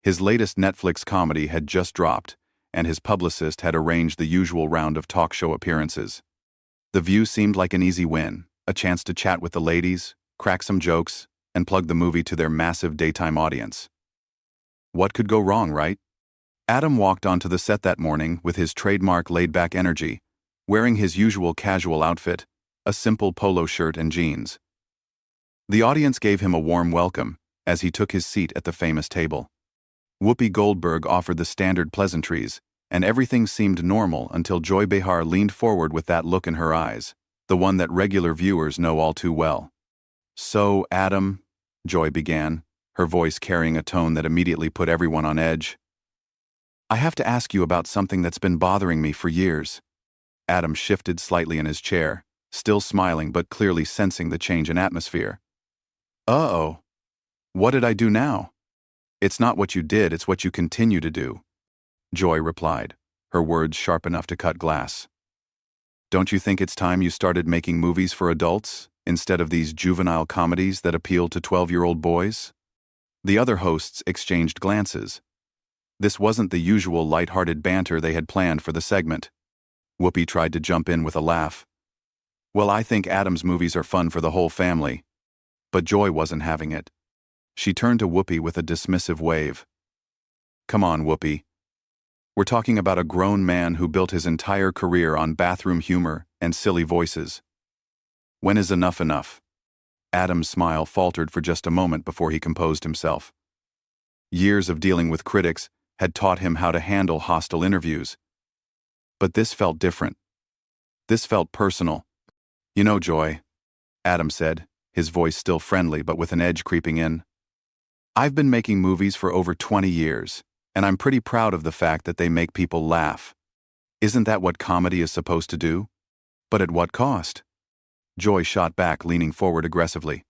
His latest Netflix comedy had just dropped, and his publicist had arranged the usual round of talk show appearances. The View seemed like an easy win, a chance to chat with the ladies, crack some jokes, and plug the movie to their massive daytime audience. What could go wrong, right? Adam walked onto the set that morning with his trademark laid-back energy, wearing his usual casual outfit, a simple polo shirt and jeans. The audience gave him a warm welcome as he took his seat at the famous table. Whoopi Goldberg offered the standard pleasantries, and everything seemed normal until Joy Behar leaned forward with that look in her eyes, the one that regular viewers know all too well. "So, Adam," Joy began, her voice carrying a tone that immediately put everyone on edge, "I have to ask you about something that's been bothering me for years." Adam shifted slightly in his chair, still smiling but clearly sensing the change in atmosphere. "Uh-oh. What did I do now?" "It's not what you did, it's what you continue to do," Joy replied, her words sharp enough to cut glass. "Don't you think it's time you started making movies for adults, instead of these juvenile comedies that appeal to 12-year-old boys?" The other hosts exchanged glances. This wasn't the usual light-hearted banter they had planned for the segment. Whoopi tried to jump in with a laugh. "Well, I think Adam's movies are fun for the whole family." But Joy wasn't having it. She turned to Whoopi with a dismissive wave. "Come on, Whoopi. We're talking about a grown man who built his entire career on bathroom humor and silly voices. When is enough enough?" Adam's smile faltered for just a moment before he composed himself. Years of dealing with critics had taught him how to handle hostile interviews. But this felt different. This felt personal. "You know, Joy," Adam said, his voice still friendly but with an edge creeping in, "I've been making movies for over 20 years, and I'm pretty proud of the fact that they make people laugh. Isn't that what comedy is supposed to do? But at what cost?" Joy shot back, leaning forward aggressively.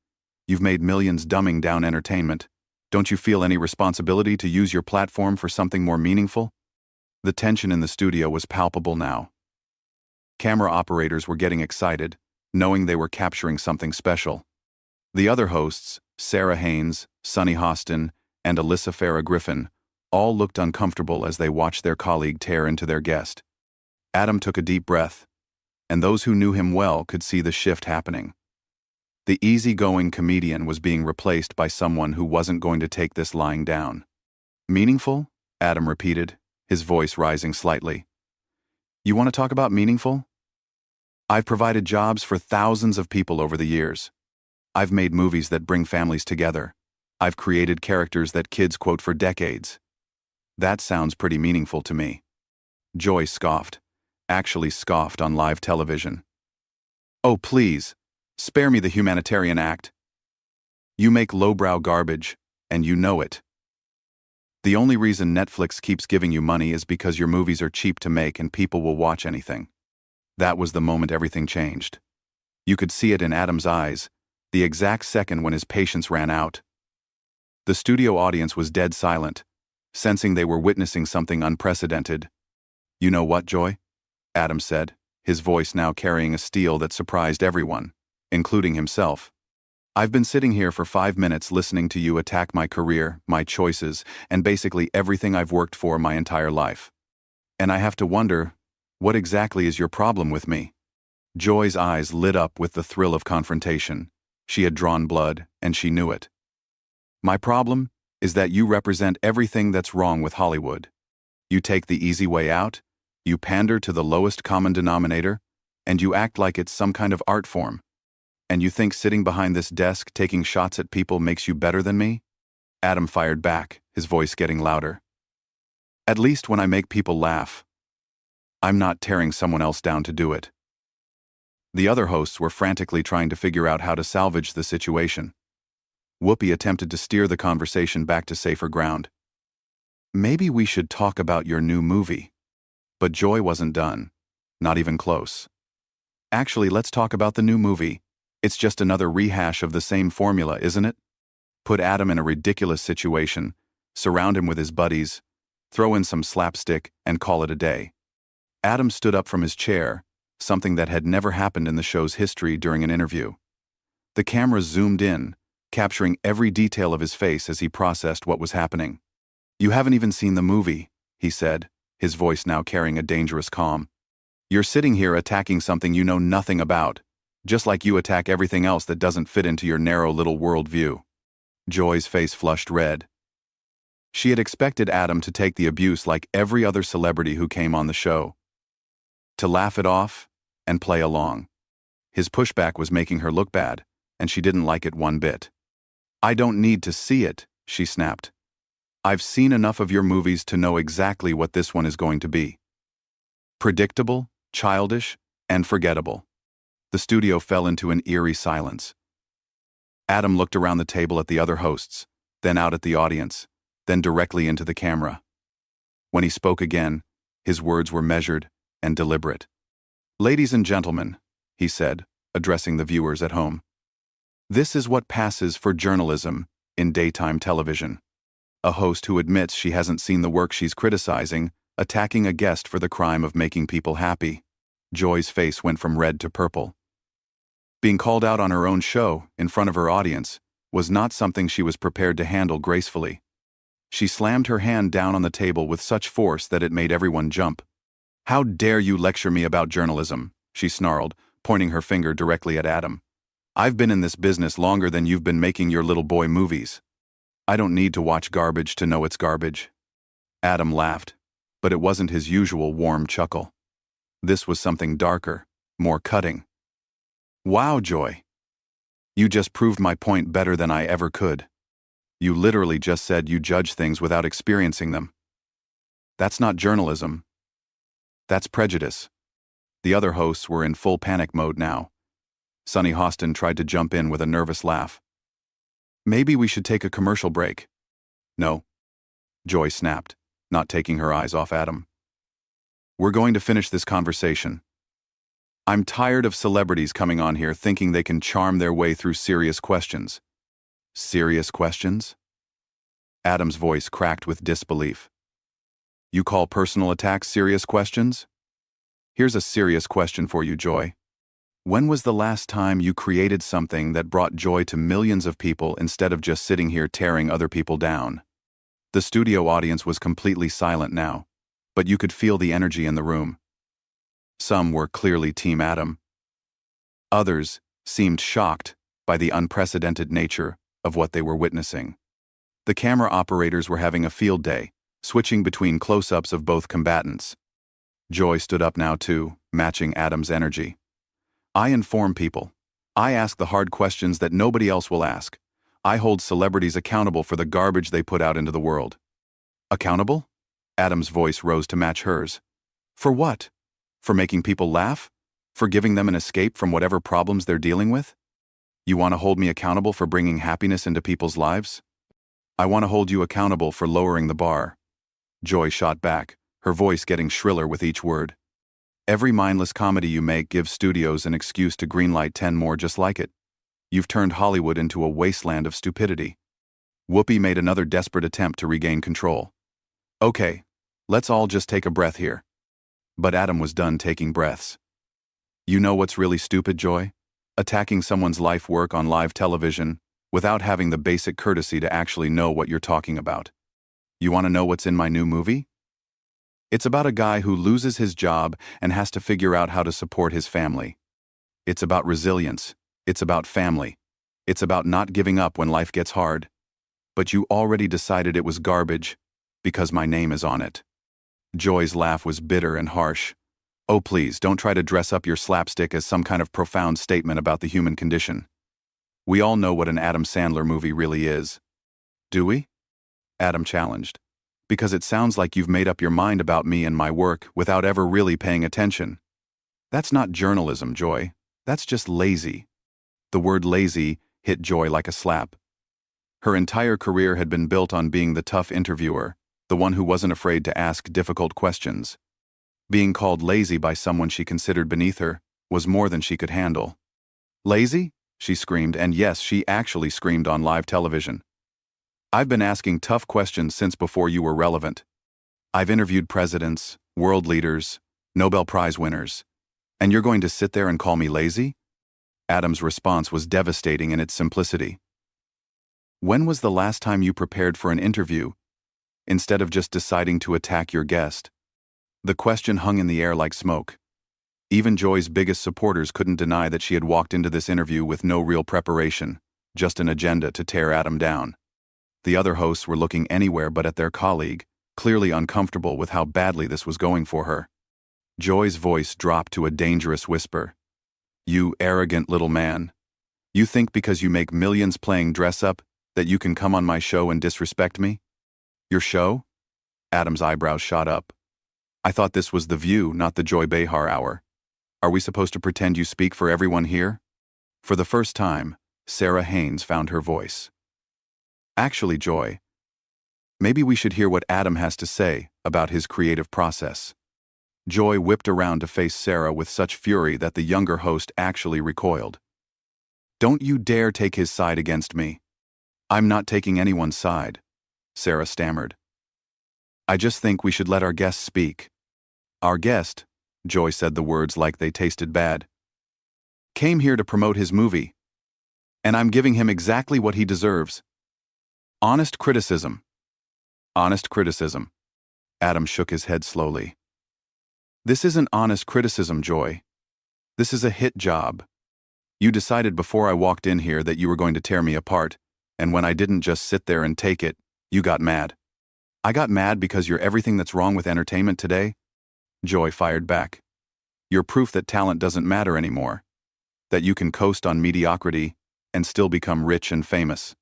"You've made millions dumbing down entertainment. Don't you feel any responsibility to use your platform for something more meaningful?" The tension in the studio was palpable now. Camera operators were getting excited, knowing they were capturing something special. The other hosts, Sarah Haynes, Sunny Hostin, and Alyssa Farah Griffin, all looked uncomfortable as they watched their colleague tear into their guest. Adam took a deep breath, and those who knew him well could see the shift happening. The easygoing comedian was being replaced by someone who wasn't going to take this lying down. "Meaningful?" Adam repeated, his voice rising slightly. "You want to talk about meaningful? I've provided jobs for thousands of people over the years. I've made movies that bring families together. I've created characters that kids quote for decades. That sounds pretty meaningful to me." Joy scoffed, actually scoffed on live television. "Oh, please, spare me the humanitarian act. You make lowbrow garbage, and you know it. The only reason Netflix keeps giving you money is because your movies are cheap to make and people will watch anything." That was the moment everything changed. You could see it in Adam's eyes, the exact second when his patience ran out. The studio audience was dead silent, sensing they were witnessing something unprecedented. "You know what, Joy?" Adam said, his voice now carrying a steel that surprised everyone, including himself. "I've been sitting here for 5 minutes listening to you attack my career, my choices, and basically everything I've worked for my entire life. And I have to wonder, what exactly is your problem with me?" Joy's eyes lit up with the thrill of confrontation. She had drawn blood, and she knew it. "My problem is that you represent everything that's wrong with Hollywood. You take the easy way out, you pander to the lowest common denominator, and you act like it's some kind of art form. And you think sitting behind this desk taking shots at people makes you better than me?" Adam fired back, his voice getting louder. "At least when I make people laugh, I'm not tearing someone else down to do it." The other hosts were frantically trying to figure out how to salvage the situation. Whoopi attempted to steer the conversation back to safer ground. "Maybe we should talk about your new movie." But Joy wasn't done. Not even close. "Actually, let's talk about the new movie. It's just another rehash of the same formula, isn't it? Put Adam in a ridiculous situation, surround him with his buddies, throw in some slapstick, and call it a day." Adam stood up from his chair, something that had never happened in the show's history during an interview. The camera zoomed in, capturing every detail of his face as he processed what was happening. You haven't even seen the movie, he said, his voice now carrying a dangerous calm. You're sitting here attacking something you know nothing about, just like you attack everything else that doesn't fit into your narrow little worldview. Joy's face flushed red. She had expected Adam to take the abuse like every other celebrity who came on the show, to laugh it off and play along. His pushback was making her look bad, and she didn't like it one bit. I don't need to see it, she snapped. I've seen enough of your movies to know exactly what this one is going to be. Predictable, childish, and forgettable. The studio fell into an eerie silence. Adam looked around the table at the other hosts, then out at the audience, then directly into the camera. When he spoke again, his words were measured and deliberate. Ladies and gentlemen, he said, addressing the viewers at home. This is what passes for journalism in daytime television. A host who admits she hasn't seen the work she's criticizing, attacking a guest for the crime of making people happy. Joy's face went from red to purple. Being called out on her own show, in front of her audience, was not something she was prepared to handle gracefully. She slammed her hand down on the table with such force that it made everyone jump. How dare you lecture me about journalism, she snarled, pointing her finger directly at Adam. I've been in this business longer than you've been making your little boy movies. I don't need to watch garbage to know it's garbage. Adam laughed, but it wasn't his usual warm chuckle. This was something darker, more cutting. Wow, Joy. You just proved my point better than I ever could. You literally just said you judge things without experiencing them. That's not journalism. That's prejudice. The other hosts were in full panic mode now. Sonny Hostin tried to jump in with a nervous laugh. Maybe we should take a commercial break. No. Joy snapped, not taking her eyes off Adam. We're going to finish this conversation. I'm tired of celebrities coming on here thinking they can charm their way through serious questions. Serious questions? Adam's voice cracked with disbelief. You call personal attacks serious questions? Here's a serious question for you, Joy. When was the last time you created something that brought joy to millions of people instead of just sitting here tearing other people down? The studio audience was completely silent now, but you could feel the energy in the room. Some were clearly Team Adam. Others seemed shocked by the unprecedented nature of what they were witnessing. The camera operators were having a field day, switching between close-ups of both combatants. Joy stood up now too, matching Adam's energy. I inform people. I ask the hard questions that nobody else will ask. I hold celebrities accountable for the garbage they put out into the world. Accountable? Adam's voice rose to match hers. For what? For making people laugh? For giving them an escape from whatever problems they're dealing with? You want to hold me accountable for bringing happiness into people's lives? I want to hold you accountable for lowering the bar. Joy shot back, her voice getting shriller with each word. Every mindless comedy you make gives studios an excuse to greenlight 10 more just like it. You've turned Hollywood into a wasteland of stupidity. Whoopi made another desperate attempt to regain control. Okay, let's all just take a breath here. But Adam was done taking breaths. You know what's really stupid, Joy? Attacking someone's life work on live television without having the basic courtesy to actually know what you're talking about. You want to know what's in my new movie? It's about a guy who loses his job and has to figure out how to support his family. It's about resilience. It's about family. It's about not giving up when life gets hard. But you already decided it was garbage because my name is on it. Joy's laugh was bitter and harsh. Oh, please, don't try to dress up your slapstick as some kind of profound statement about the human condition. We all know what an Adam Sandler movie really is. Do we? Adam challenged. Because it sounds like you've made up your mind about me and my work without ever really paying attention. That's not journalism, Joy. That's just lazy. The word lazy hit Joy like a slap. Her entire career had been built on being the tough interviewer, the one who wasn't afraid to ask difficult questions. Being called lazy by someone she considered beneath her was more than she could handle. Lazy? She screamed, and yes, she actually screamed on live television. I've been asking tough questions since before you were relevant. I've interviewed presidents, world leaders, Nobel Prize winners. And you're going to sit there and call me lazy? Adam's response was devastating in its simplicity. When was the last time you prepared for an interview instead of just deciding to attack your guest? The question hung in the air like smoke. Even Joy's biggest supporters couldn't deny that she had walked into this interview with no real preparation, just an agenda to tear Adam down. The other hosts were looking anywhere but at their colleague, clearly uncomfortable with how badly this was going for her. Joy's voice dropped to a dangerous whisper. "You arrogant little man. You think because you make millions playing dress-up that you can come on my show and disrespect me? Your show?" Adam's eyebrows shot up. "I thought this was The View, not the Joy Behar Hour. Are we supposed to pretend you speak for everyone here?" For the first time, Sarah Haynes found her voice. "Actually, Joy, maybe we should hear what Adam has to say about his creative process." Joy whipped around to face Sarah with such fury that the younger host actually recoiled. "Don't you dare take his side against me." "I'm not taking anyone's side," Sarah stammered. "I just think we should let our guest speak." "Our guest," Joy said the words like they tasted bad, "came here to promote his movie. And I'm giving him exactly what he deserves. Honest criticism." "Honest criticism." Adam shook his head slowly. "This isn't honest criticism, Joy. This is a hit job. You decided before I walked in here that you were going to tear me apart, and when I didn't just sit there and take it, you got mad." "I got mad because you're everything that's wrong with entertainment today?" Joy fired back. "You're proof that talent doesn't matter anymore. That you can coast on mediocrity and still become rich and famous."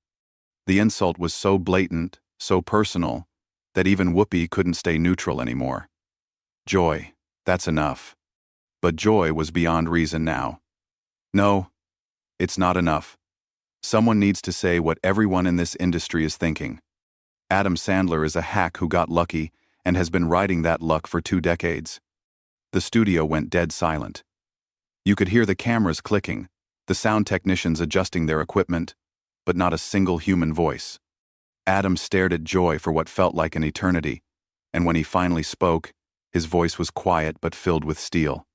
The insult was so blatant, so personal, that even Whoopi couldn't stay neutral anymore. "Joy, that's enough." But Joy was beyond reason now. "No, it's not enough. Someone needs to say what everyone in this industry is thinking. Adam Sandler is a hack who got lucky and has been riding that luck for 2 decades. The studio went dead silent. You could hear the cameras clicking, the sound technicians adjusting their equipment, but not a single human voice. Adam stared at Joy for what felt like an eternity, and when he finally spoke, his voice was quiet but filled with steel.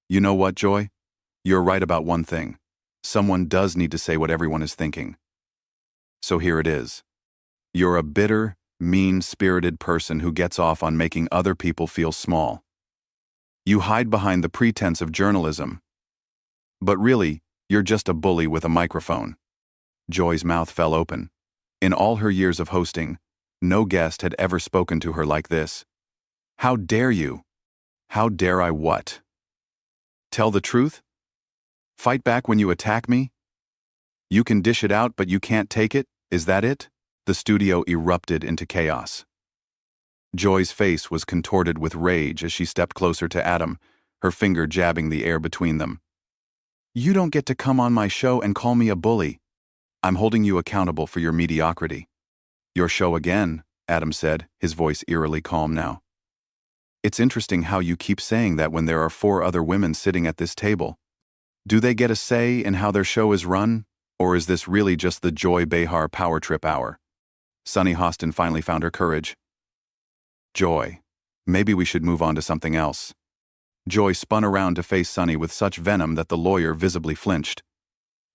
"You know what, Joy? You're right about one thing. Someone does need to say what everyone is thinking. So here it is. You're a bitter, mean-spirited person who gets off on making other people feel small. You hide behind the pretense of journalism. But really, you're just a bully with a microphone." Joy's mouth fell open. In all her years of hosting, no guest had ever spoken to her like this. "How dare you?" "How dare I what?" "Tell the truth? Fight back when you attack me? You can dish it out but you can't take it? Is that it?" The studio erupted into chaos. Joy's face was contorted with rage as she stepped closer to Adam, her finger jabbing the air between them. "You don't get to come on my show and call me a bully. I'm holding you accountable for your mediocrity." "Your show again," Adam said, his voice eerily calm now. "It's interesting how you keep saying that when there are 4 other women sitting at this table. Do they get a say in how their show is run, or is this really just the Joy Behar power trip hour?" Sunny Hostin finally found her courage. "Joy, maybe we should move on to something else." Joy spun around to face Sunny with such venom that the lawyer visibly flinched.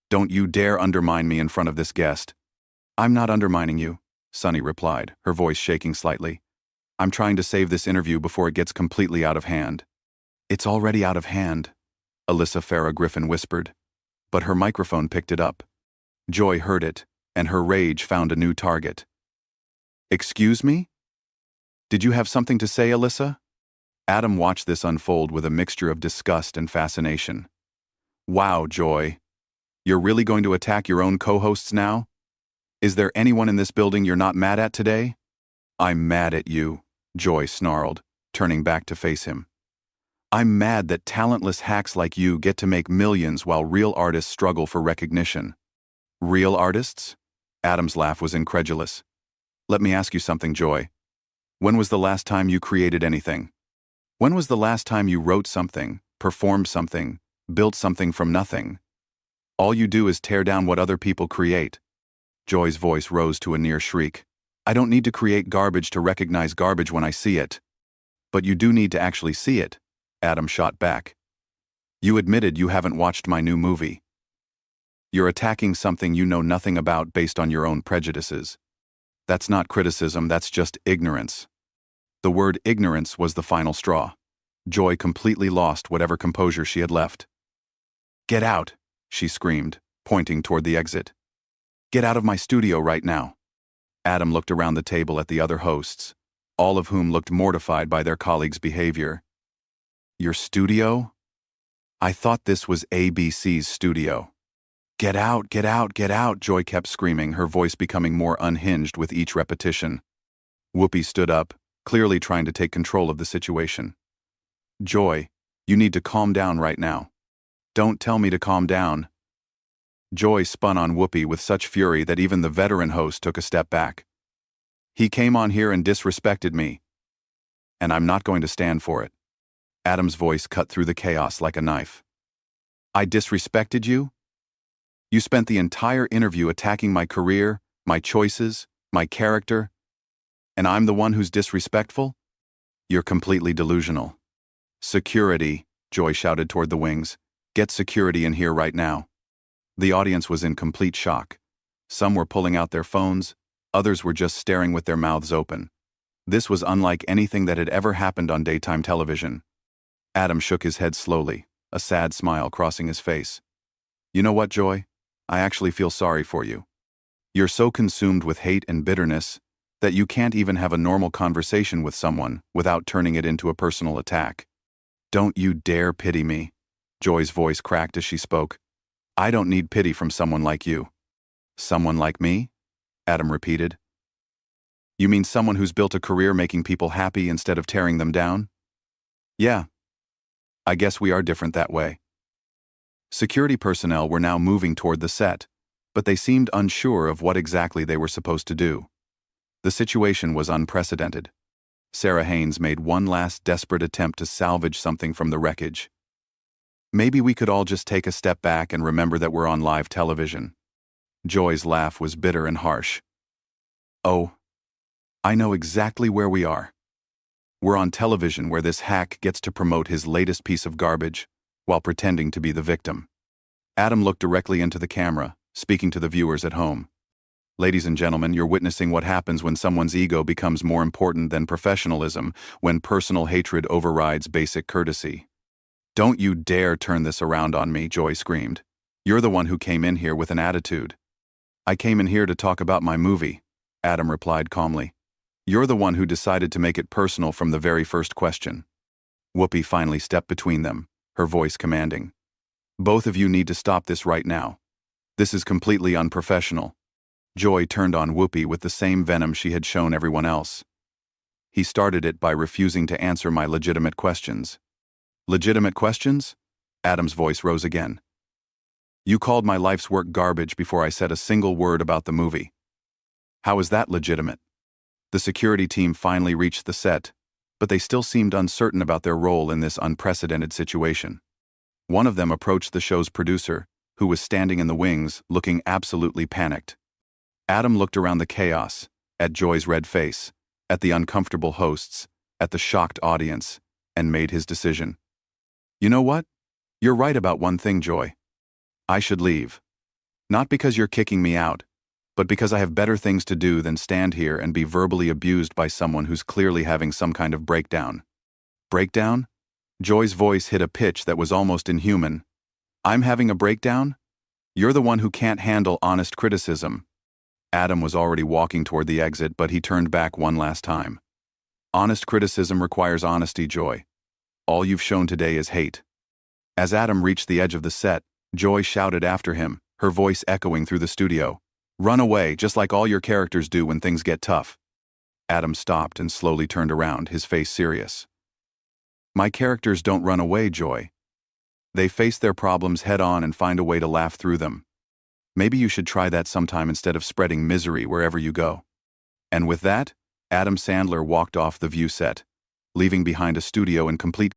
"Don't you dare undermine me in front of this guest." "I'm not undermining you," Sunny replied, her voice shaking slightly. "I'm trying to save this interview before it gets completely out of hand." "It's already out of hand," Alyssa Farah Griffin whispered. But her microphone picked it up. Joy heard it, and her rage found a new target. "Excuse me? Did you have something to say, Alyssa?" Adam watched this unfold with a mixture of disgust and fascination. "Wow, Joy. You're really going to attack your own co-hosts now? Is there anyone in this building you're not mad at today?" "I'm mad at you," Joy snarled, turning back to face him. "I'm mad that talentless hacks like you get to make millions while real artists struggle for recognition." "Real artists?" Adam's laugh was incredulous. "Let me ask you something, Joy. When was the last time you created anything? When was the last time you wrote something, performed something, built something from nothing? All you do is tear down what other people create." Joy's voice rose to a near shriek. "I don't need to create garbage to recognize garbage when I see it." "But you do need to actually see it," Adam shot back. "You admitted you haven't watched my new movie. You're attacking something you know nothing about based on your own prejudices." That's not criticism, that's just ignorance. The word ignorance was the final straw. Joy completely lost whatever composure she had left. "Get out," she screamed, pointing toward the exit. "Get out of my studio right now." Adam looked around the table at the other hosts, all of whom looked mortified by their colleagues' behavior. "Your studio? I thought this was ABC's studio." "Get out, get out, get out," Joy kept screaming, her voice becoming more unhinged with each repetition. Whoopi stood up, clearly trying to take control of the situation. "Joy, you need to calm down right now." "Don't tell me to calm down." Joy spun on Whoopi with such fury that even the veteran host took a step back. "He came on here and disrespected me, and I'm not going to stand for it." Adam's voice cut through the chaos like a knife. "I disrespected you? You spent the entire interview attacking my career, my choices, my character, and I'm the one who's disrespectful? You're completely delusional." "Security," Joy shouted toward the wings. "Get security in here right now." The audience was in complete shock. Some were pulling out their phones, others were just staring with their mouths open. This was unlike anything that had ever happened on daytime television. Adam shook his head slowly, a sad smile crossing his face. "You know what, Joy? I actually feel sorry for you. You're so consumed with hate and bitterness that you can't even have a normal conversation with someone without turning it into a personal attack. Don't you dare pity me." Joy's voice cracked as she spoke. "I don't need pity from someone like you." "Someone like me?" Adam repeated. "You mean someone who's built a career making people happy instead of tearing them down?" "Yeah. I guess we are different that way." Security personnel were now moving toward the set, but they seemed unsure of what exactly they were supposed to do. The situation was unprecedented. Sarah Haynes made one last desperate attempt to salvage something from the wreckage. "Maybe we could all just take a step back and remember that we're on live television." Joy's laugh was bitter and harsh. "Oh, I know exactly where we are. We're on television where this hack gets to promote his latest piece of garbage while pretending to be the victim." Adam looked directly into the camera, speaking to the viewers at home. "Ladies and gentlemen, you're witnessing what happens when someone's ego becomes more important than professionalism, when personal hatred overrides basic courtesy." "Don't you dare turn this around on me," Joy screamed. "You're the one who came in here with an attitude." "I came in here to talk about my movie," Adam replied calmly. "You're the one who decided to make it personal from the very first question." Whoopi finally stepped between them, her voice commanding. "Both of you need to stop this right now. This is completely unprofessional." Joy turned on Whoopi with the same venom she had shown everyone else. "He started it by refusing to answer my legitimate questions." "Legitimate questions?" Adam's voice rose again. "You called my life's work garbage before I said a single word about the movie. How is that legitimate?" The security team finally reached the set, but they still seemed uncertain about their role in this unprecedented situation. One of them approached the show's producer, who was standing in the wings, looking absolutely panicked. Adam looked around the chaos, at Joy's red face, at the uncomfortable hosts, at the shocked audience, and made his decision. "You know what? You're right about one thing, Joy. I should leave. Not because you're kicking me out, but because I have better things to do than stand here and be verbally abused by someone who's clearly having some kind of breakdown." "Breakdown?" Joy's voice hit a pitch that was almost inhuman. "I'm having a breakdown? You're the one who can't handle honest criticism." Adam was already walking toward the exit, but he turned back one last time. "Honest criticism requires honesty, Joy. All you've shown today is hate." As Adam reached the edge of the set, Joy shouted after him, her voice echoing through the studio. "Run away, just like all your characters do when things get tough." Adam stopped and slowly turned around, his face serious. "My characters don't run away, Joy. They face their problems head-on and find a way to laugh through them. Maybe you should try that sometime instead of spreading misery wherever you go." And with that, Adam Sandler walked off the View set, leaving behind a studio in complete